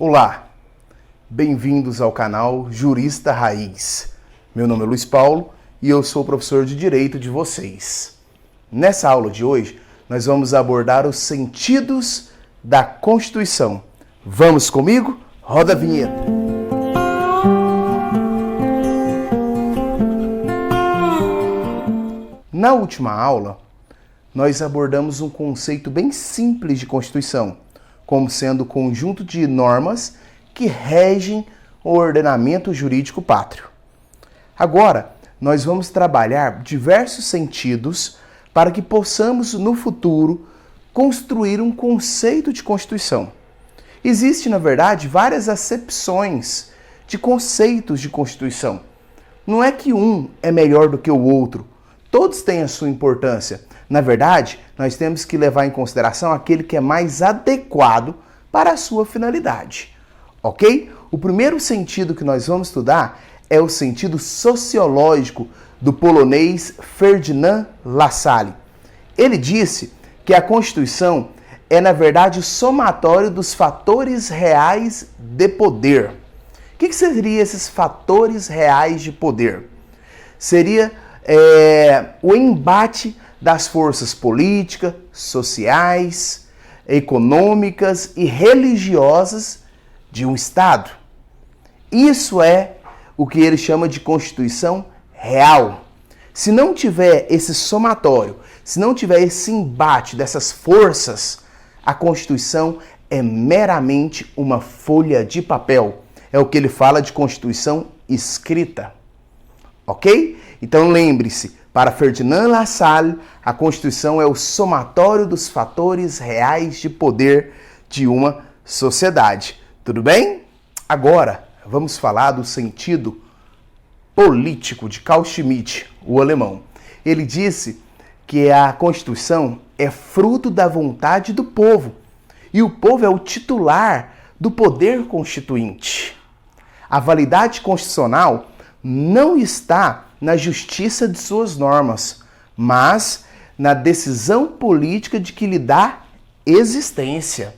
Olá, bem-vindos ao canal Jurista Raiz. Meu nome é Luiz Paulo e eu sou o professor de Direito de vocês. Nessa aula de hoje, nós vamos abordar os sentidos da Constituição. Vamos comigo? Roda a vinheta! Na última aula, nós abordamos um conceito bem simples de Constituição, como sendo o conjunto de normas que regem o ordenamento jurídico pátrio. Agora, nós vamos trabalhar diversos sentidos para que possamos, no futuro, construir um conceito de Constituição. Existem, na verdade, várias acepções de conceitos de Constituição. Não é que um é melhor do que o outro. Todos têm a sua importância. Na verdade, nós temos que levar em consideração aquele que é mais adequado para a sua finalidade. Ok? O primeiro sentido que nós vamos estudar é o sentido sociológico do polonês Ferdinand Lassalle. Ele disse que a Constituição é, na verdade, o somatório dos fatores reais de poder. O que seriam esses fatores reais de poder? Seria o embate das forças políticas, sociais, econômicas e religiosas de um Estado. Isso é o que ele chama de Constituição real. Se não tiver esse somatório, se não tiver esse embate dessas forças, a Constituição é meramente uma folha de papel. É o que ele fala de Constituição escrita. Ok? Então lembre-se, para Ferdinand Lassalle, a Constituição é o somatório dos fatores reais de poder de uma sociedade. Tudo bem? Agora, vamos falar do sentido político de Carl Schmitt, o alemão. Ele disse que a Constituição é fruto da vontade do povo, e o povo é o titular do poder constituinte. A validade constitucional não está na justiça de suas normas, mas na decisão política de que lhe dá existência.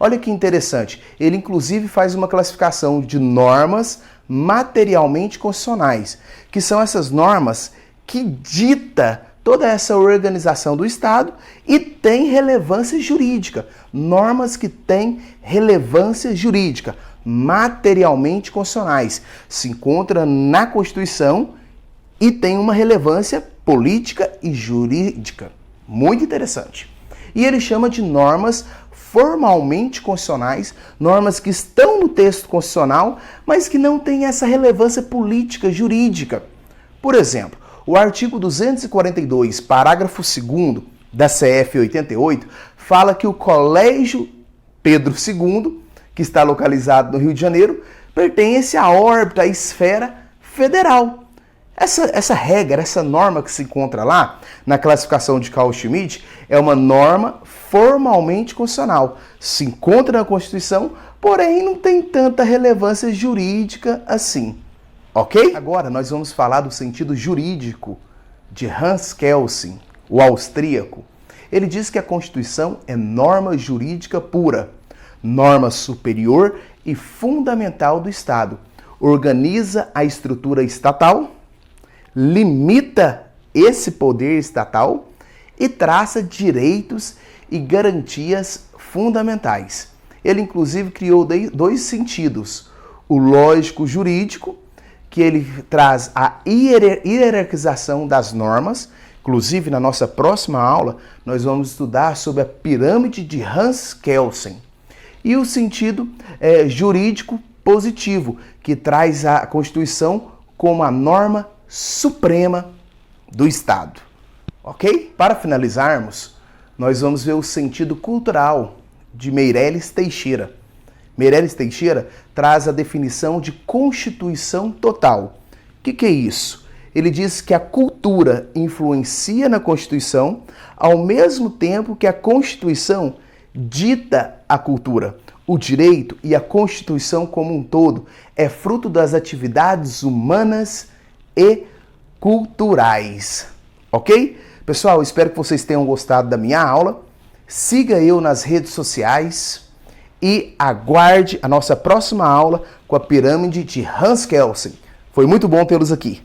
Olha que interessante. Ele, inclusive, faz uma classificação de normas materialmente constitucionais, que são essas normas que dita toda essa organização do Estado e tem relevância jurídica. Normas que têm relevância jurídica, materialmente constitucionais, se encontra na Constituição e tem uma relevância política e jurídica. Muito interessante. E ele chama de normas formalmente constitucionais, normas que estão no texto constitucional, mas que não têm essa relevância política jurídica. Por exemplo, o artigo 242, parágrafo 2º da CF 88, fala que o Colégio Pedro II, que está localizado no Rio de Janeiro, pertence à órbita, à esfera federal. Essa regra, essa norma que se encontra lá, na classificação de Carl Schmitt, é uma norma formalmente constitucional. Se encontra na Constituição, porém não tem tanta relevância jurídica assim. Ok? Agora nós vamos falar do sentido jurídico de Hans Kelsen, o austríaco. Ele diz que a Constituição é norma jurídica pura, norma superior e fundamental do Estado. Organiza a estrutura estatal, limita esse poder estatal e traça direitos e garantias fundamentais. Ele, inclusive, criou dois sentidos. O lógico-jurídico, que ele traz a hierarquização das normas. Inclusive, na nossa próxima aula, nós vamos estudar sobre a pirâmide de Hans Kelsen. E o sentido jurídico positivo, que traz a Constituição como a norma suprema do Estado. Ok? Para finalizarmos, nós vamos ver o sentido cultural de Meirelles Teixeira. Meirelles Teixeira traz a definição de Constituição total. O que é isso? Ele diz que a cultura influencia na Constituição ao mesmo tempo que a Constituição dita a cultura. O direito e a Constituição como um todo é fruto das atividades humanas e culturais. Ok? Pessoal, espero que vocês tenham gostado da minha aula. Siga eu nas redes sociais. e aguarde a nossa próxima aula com a pirâmide de Hans Kelsen. Foi muito bom tê-los aqui.